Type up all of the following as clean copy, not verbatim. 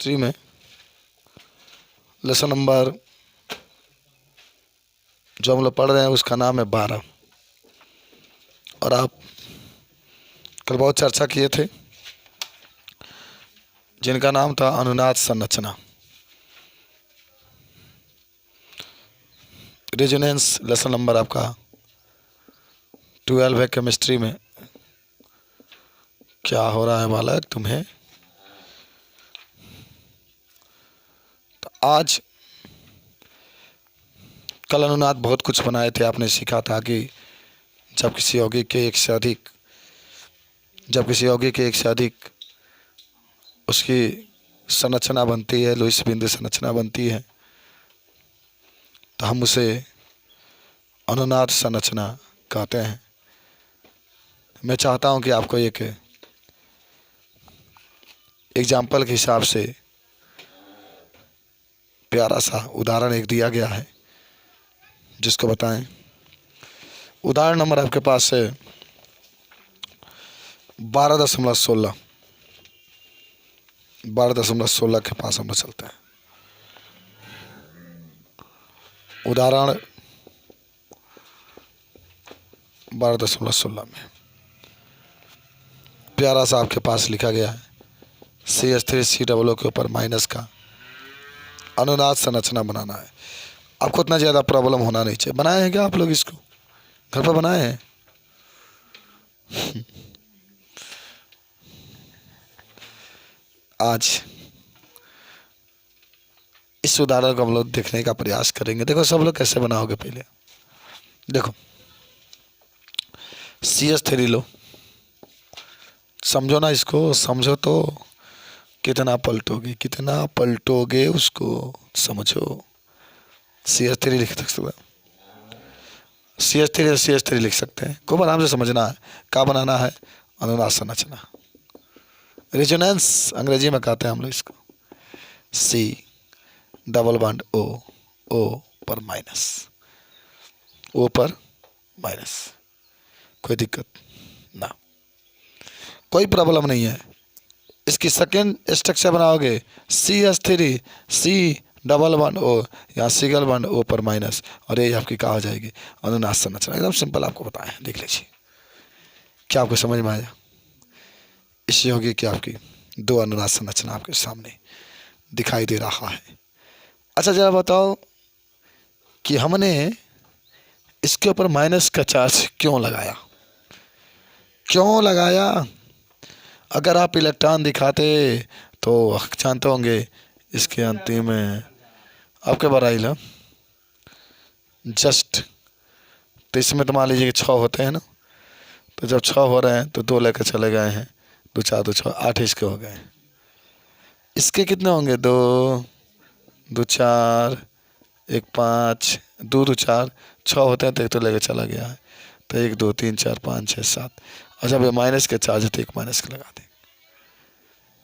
Chemistry में lesson number जो हम लोग पढ़ रहे हैं उसका नाम है 12। और आप कल बहुत चर्चा किए थे जिनका नाम था अनुनाद संरचना। रेजोनेंस लेसन नंबर आपका 12 है केमिस्ट्री में। क्या हो रहा है बालक तुम्हें? तो आज कल अनुनाद बहुत कुछ बनाए थे, आपने सीखा था कि जब किसी यौगिक के एक से अधिक उसकी संरचना बनती है, लुईस बिंदु संरचना बनती है, तो हम उसे अनुनाद संरचना कहते हैं। मैं चाहता हूं कि आपको एक एग्जाम्पल के हिसाब से प्यारा सा उदाहरण एक दिया गया है जिसको बताएं। उदाहरण नंबर आपके पास है 12.16। 12.16 के पास हम लोग चलते हैं। उदाहरण 12.16 में प्यारा सा आपके पास लिखा गया है CH3COO के ऊपर माइनस का अनुनाद संरचना बनाना है। आपको इतना ज़्यादा प्रॉब्लम होना नहीं चाहिए। बनाए हैं क्या आप लोग इसको? घर पर बनाए हैं? आज इस उदाहरण को हम लोग देखने का प्रयास करेंगे। देखो सब लोग कैसे बनाओगे। पहले देखो CH3 लो, समझो ना इसको, समझो तो कितना पलटोगे उसको समझो। CH3 लिख सकते हो, CH3 लिख सकते हैं। खूब आराम से समझना है। क्या बनाना है? अनुनाद संरचना। रेजोनेंस अंग्रेजी में कहते हैं हम लोग इसको। C डबल बॉन्ड O पर माइनस, O पर माइनस। कोई दिक्कत ना, कोई प्रॉब्लम नहीं है। इसकी सेकेंड स्ट्रक्चर बनाओगे CH3 C double bond O या सिंगल बॉन्ड O पर माइनस, और ये आपकी क्या हो जाएगी? अनुनाद संरचना। एकदम सिंपल आपको बताएं, देख लीजिए। क्या आपको समझ में आया? इससे होगी कि आपकी दो अनुनाद संरचना आपके सामने दिखाई दे रहा है। अच्छा जरा बताओ कि हमने इसके ऊपर माइनस का चार्ज क्यों लगाया? अगर आप इलेक्ट्रॉन दिखाते तो जानते होंगे इसके अंतिम में आपके बराइल है जस्ट। तो इसमें तो मान लीजिए कि 6 होते हैं ना, तो जब 6 हो रहे हैं तो 2 लेकर चले गए हैं, 2 4 2 6 8 इसके हो गए। इसके कितने होंगे? 2 2 4 1 5 2 2 4 6 होते हैं तो एक तो लेकर चला गया है। तो 1 2 3 4 5 6 7। और जब ये माइनस के चार्ज है तो एक माइनस का लगा देंगे।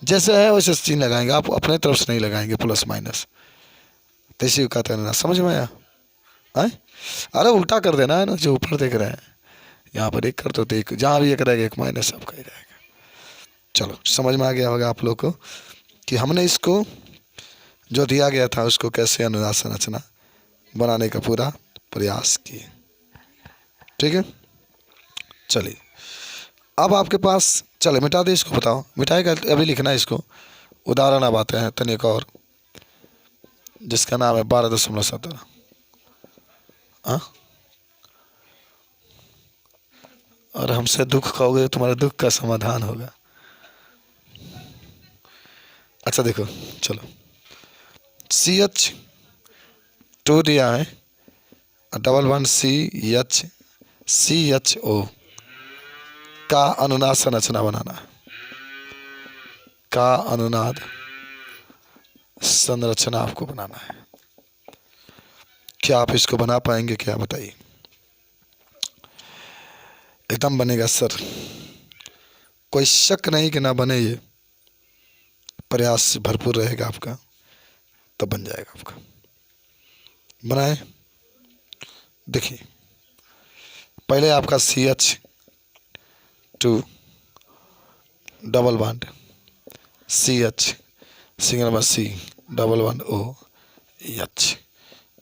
जैसे है वैसे चिन्ह लगाएंगे, आप अपने तरफ से नहीं लगाएंगे प्लस माइनस। तो इसी को कहते हैं ना, समझ में आया? आए? अरे उल्टा कर देना है ना, जो ऊपर देख रहे हैं यहाँ पर एक कर दो तो एक, जहाँ भी एक रहेगा एक माइनस आपका ही रहेगा। चलो समझ में आ गया होगा आप लोग को कि हमने इसको जो दिया गया था उसको कैसे अनुनाद संरचना बनाने का पूरा प्रयास किए। ठीक है, चलिए अब आपके पास, चले मिटा दे इसको। बताओ मिटाएगा अभी लिखना है इसको। उदाहरण अब आते हैं तनिक और, जिसका नाम है 12.17। हाँ, और हमसे दुख कहोगे तो तुम्हारे दुख का समाधान होगा। अच्छा देखो, चलो CH2 दिया है, डबल वन CHO का अनुनाद संरचना बनाना है। का अनुनाद संरचना आपको बनाना है। क्या आप इसको बना पाएंगे? क्या बताइए? एकदम बनेगा सर, कोई शक नहीं कि ना बने। ये प्रयास भरपूर रहेगा आपका तब बन जाएगा आपका। बनाए देखिए, पहले आपका CH2 double bond CH single bond C double bond O H.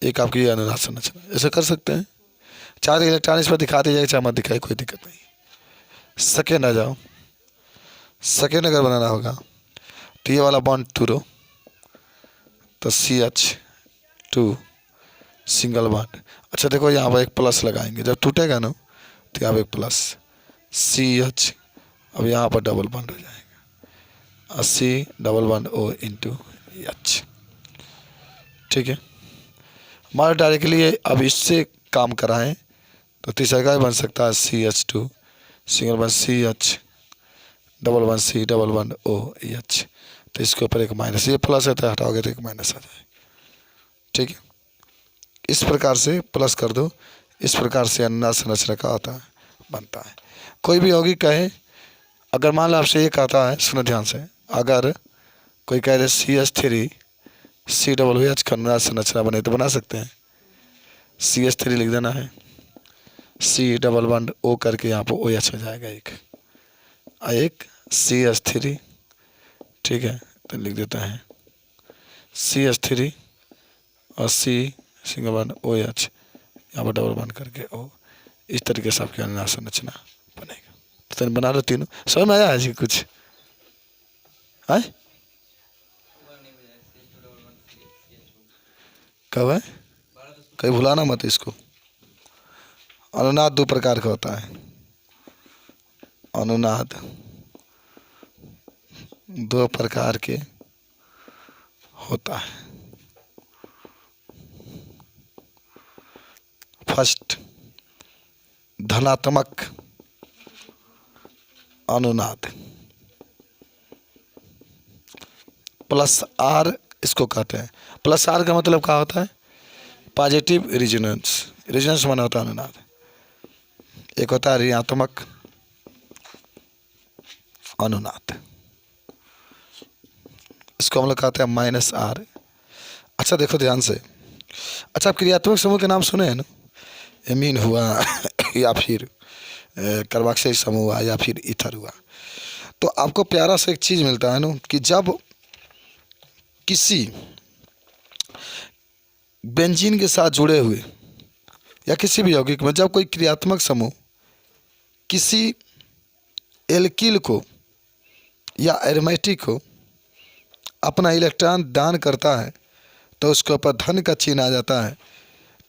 एक आपकी ये अनुनाद संरचना, ऐसा कर सकते हैं। 4 इलेक्ट्रॉन इस पर दिखा दिया जाएगा, चाहे मत दिखाए, कोई दिक्कत नहीं। सेकेंड आ जाओ, सेकेंड अगर बनाना होगा तो ये वाला बॉन्ड टूरो तो CH2 सिंगल बॉन्ड। अच्छा देखो यहाँ पर एक प्लस लगाएंगे, जब टूटेगा ना तो यहाँ पर एक प्लस CH, अब यहाँ पर डबल बॉन्ड हो जाएगा C double bond O into H। ठीक है, हमारे डायरेक्टली अब इससे काम कराएं तो तीसरा का बन सकता है CH2 single bond CH double bond C double bond O H। तो इसके ऊपर एक माइनस, ये प्लस है तो हटाओगे तो एक माइनस आ जाएगा। ठीक है, इस प्रकार से प्लस कर दो, इस प्रकार से अनुनाद संरचना का आता है बनता है। कोई भी यौगिक कहे, अगर मान लो आपसे ये कहता है, सुनो ध्यान से, अगर कोई कह रहे CH3 C डबल OH का अनुनाद संरचना बने तो बना सकते हैं। CH3 लिख देना है, C डबल बॉन्ड O करके यहाँ पर OH हो जाएगा एक CH3। ठीक है, तो लिख देता है CH3 और C सिंगल बॉन्ड OH, यहाँ पर डबल बॉन्ड करके O। इस तरीके से आपकी अनुनाद संरचना बनेगा। तो बना लो तीनों। समझ में आया है जी कुछ? है कब है, कहीं भुलाना मत इसको। अनुनाद 2 प्रकार का होता है, अनुनाद 2 प्रकार के होता है। फर्स्ट धनात्मक अनुनाद, प्लस R इसको कहते हैं। प्लस R का मतलब क्या होता है? Positive resonance. रेजोनेंस माना होता है अनुनाद। एक होता है ऋणात्मक अनुनाद, इसको हम लोग कहते हैं -R। अच्छा देखो ध्यान से, अच्छा आप क्रियात्मक समूह के नाम सुने हैं ना? एमीन हुआ या फिर कार्बोक्सिल समूह हुआ या फिर ईथर हुआ। तो आपको प्यारा सा एक चीज़ मिलता है ना कि जब किसी बेंजीन के साथ जुड़े हुए या किसी भी यौगिक में जब कोई क्रियात्मक समूह किसी एल्किल को या एरोमेटिक को अपना इलेक्ट्रॉन दान करता है तो उसके ऊपर धन का चिन्ह आ जाता है।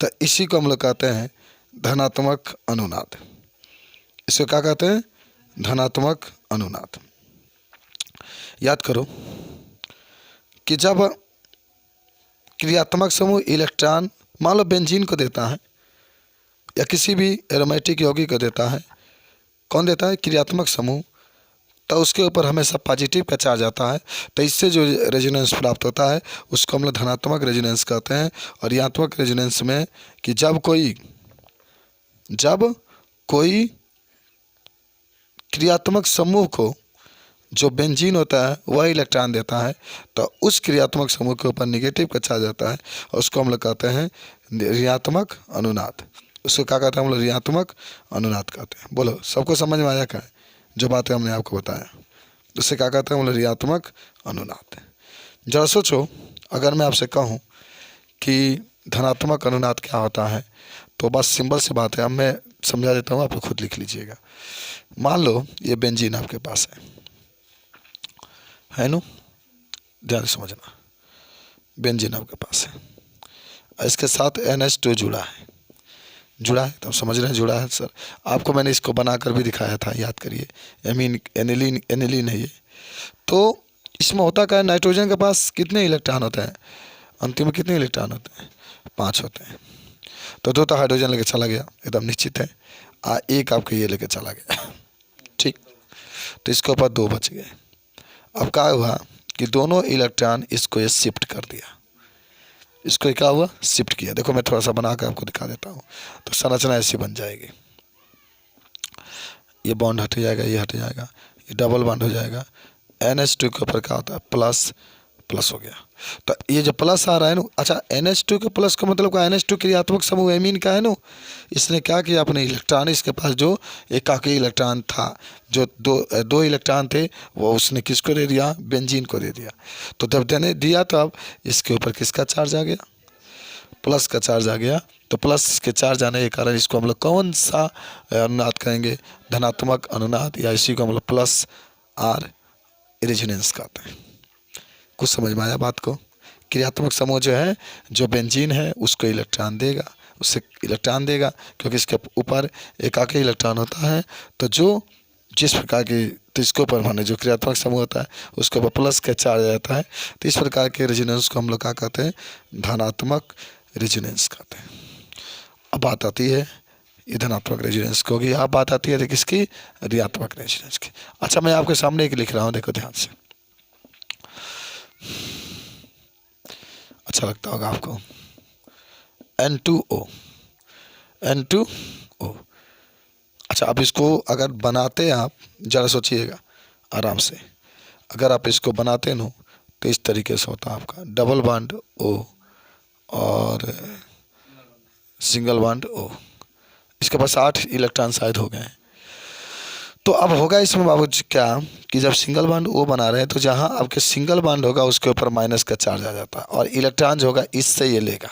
तो इसी को हम लोग कहते हैं धनात्मक अनुनाद। इसको क्या कहते हैं? धनात्मक अनुनाद। याद करो कि जब क्रियात्मक समूह इलेक्ट्रॉन मान लो बेंजीन को देता है या किसी भी एरोमेटिक यौगिक को देता है, कौन देता है? क्रियात्मक समूह। तो उसके ऊपर हमेशा पॉजिटिव का चार्ज आता है। तो इससे जो रेजोनेंस प्राप्त होता है उसको हम लोग धनात्मक रेजोनेंस कहते हैं। और ऋणात्मक रेजोनेंस में कि जब कोई क्रियात्मक समूह को जो बेंजीन होता है वह इलेक्ट्रॉन देता है तो उस क्रियात्मक समूह के ऊपर निगेटिव का चार्ज आता है और उसको हम लोग कहते हैं ऋणात्मक अनुनाद। उसको क्या कहते हैं हम लोग? ऋणात्मक अनुनाद कहते हैं। बोलो सबको समझ में आया क्या है जो बातें हमने आपको बताया? उससे क्या कहते हैं हम लोग? ऋणात्मक अनुनाद। जरा सोचो, अगर मैं आपसे कहूँ कि धनात्मक अनुनाद क्या होता है तो बस सिंपल सी बात है, अब मैं समझा देता हूँ, आप लोग खुद लिख लीजिएगा। मान लो ये बेंजीन आपके पास है नो, ध्यान से समझना। बेंजीन आपके पास है, इसके साथ NH2 जुड़ा है तो समझ रहे हैं जुड़ा है सर। आपको मैंने इसको बनाकर भी दिखाया था, याद करिए। एनिलीन है ये। तो इसमें होता क्या है? नाइट्रोजन के पास कितने इलेक्ट्रॉन होते हैं? अंतिम में कितने इलेक्ट्रॉन होते हैं? 5 होते हैं। तो 2 तो हाइड्रोजन लेके चला गया, एकदम निश्चित है। एक आपके ये लेके चला गया ठीक, तो इसके ऊपर 2 बच गए। अब क्या हुआ कि दोनों इलेक्ट्रॉन इसको ये शिफ्ट कर दिया। इसको क्या हुआ? शिफ्ट किया। देखो मैं थोड़ा सा बना कर आपको दिखा देता हूँ तो संरचना ऐसी बन जाएगी। ये बॉन्ड हट जाएगा, ये हट जाएगा, ये डबल बॉन्ड हो जाएगा। NH2 के ऊपर क्या होता है? प्लस प्लस हो गया। तो ये जो प्लस आ रहा है ना, अच्छा NH2 के प्लस का मतलब का NH2 क्रियात्मक समूह एमीन का है ना, इसने क्या किया, अपने इलेक्ट्रॉन, इसके पास जो एकाकी इलेक्ट्रॉन था, जो दो इलेक्ट्रॉन थे, वो उसने किसको दे दिया, बेंजीन को दे दिया। तो जब देने दिया तो अब इसके ऊपर किसका चार्ज आ गया, प्लस का चार्ज आ गया। तो प्लस के चार्ज आने के कारण इसको हम लोग कौन सा अनुनाद कहेंगे, धनात्मक अनुनाद, या इसी को हम लोग प्लस आर रेजोनेंस कहते हैं। कुछ समझ में आया बात को। क्रियात्मक समूह जो है, जो बेंजीन है उसको इलेक्ट्रॉन देगा, उससे इलेक्ट्रॉन देगा, क्योंकि इसके ऊपर एकाकी इलेक्ट्रॉन होता है। तो जो जिस प्रकार की, तो इसके ऊपर माने जो क्रियात्मक समूह होता है उसके ऊपर प्लस का चार्ज आ जाता है। तो इस प्रकार के रेजोनेंस को हम लोग क्या कहते हैं, धनात्मक रेजोनेंस कहते हैं। अब बात आती है ये धनात्मक रेजोनेंस की होगी, अब बात आती है किसकी, ऋणात्मक रेजोनेंस की। अच्छा मैं आपके सामने एक लिख रहा हूँ, देखो ध्यान से, अच्छा लगता होगा आपको। N2O, N2O। अच्छा अब इसको अगर बनाते आप, जरा सोचिएगा आराम से, अगर आप इसको बनाते न तो इस तरीके से होता है आपका डबल बॉन्ड O और सिंगल बॉन्ड O। इसके पास 8 इलेक्ट्रॉन शायद हो गए हैं। तो अब होगा इसमें बाबू क्या, कि जब सिंगल बॉन्ड O बना रहे हैं तो जहाँ आपके सिंगल बॉन्ड होगा उसके ऊपर माइनस का चार्ज आ जाता है, और इलेक्ट्रॉन जो होगा इससे ये लेगा।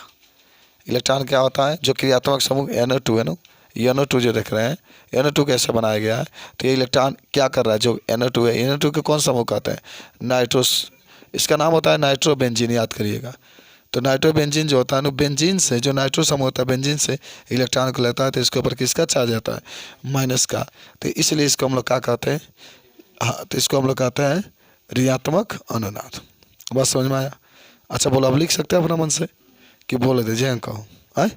इलेक्ट्रॉन क्या होता है, जो क्रियात्मक समूह NO2 है ना, NO2 जो देख रहे हैं, NO2 कैसे बनाया गया है, तो ये इलेक्ट्रॉन क्या कर रहा है, जो NO2 है, NO2 के कौन समूह कहते हैं, नाइट्रोस, इसका नाम होता है नाइट्रोबेंजीन, याद करिएगा। तो नाइट्रोबेंजीन जो होता है ना, बेंजीन से, जो नाइट्रो समूह होता है बेंजीन से इलेक्ट्रॉन को लेता है, तो इसके ऊपर किसका चार्ज आता है, माइनस का। तो इसलिए इसको हम लोग क्या कहते हैं, हाँ, तो इसको हम लोग कहते हैं ऋणात्मक अनुनाद। बस समझ में आया। अच्छा बोलो, अब लिख सकते हैं अपना मन से कि बोले दीजिए, कहो आए।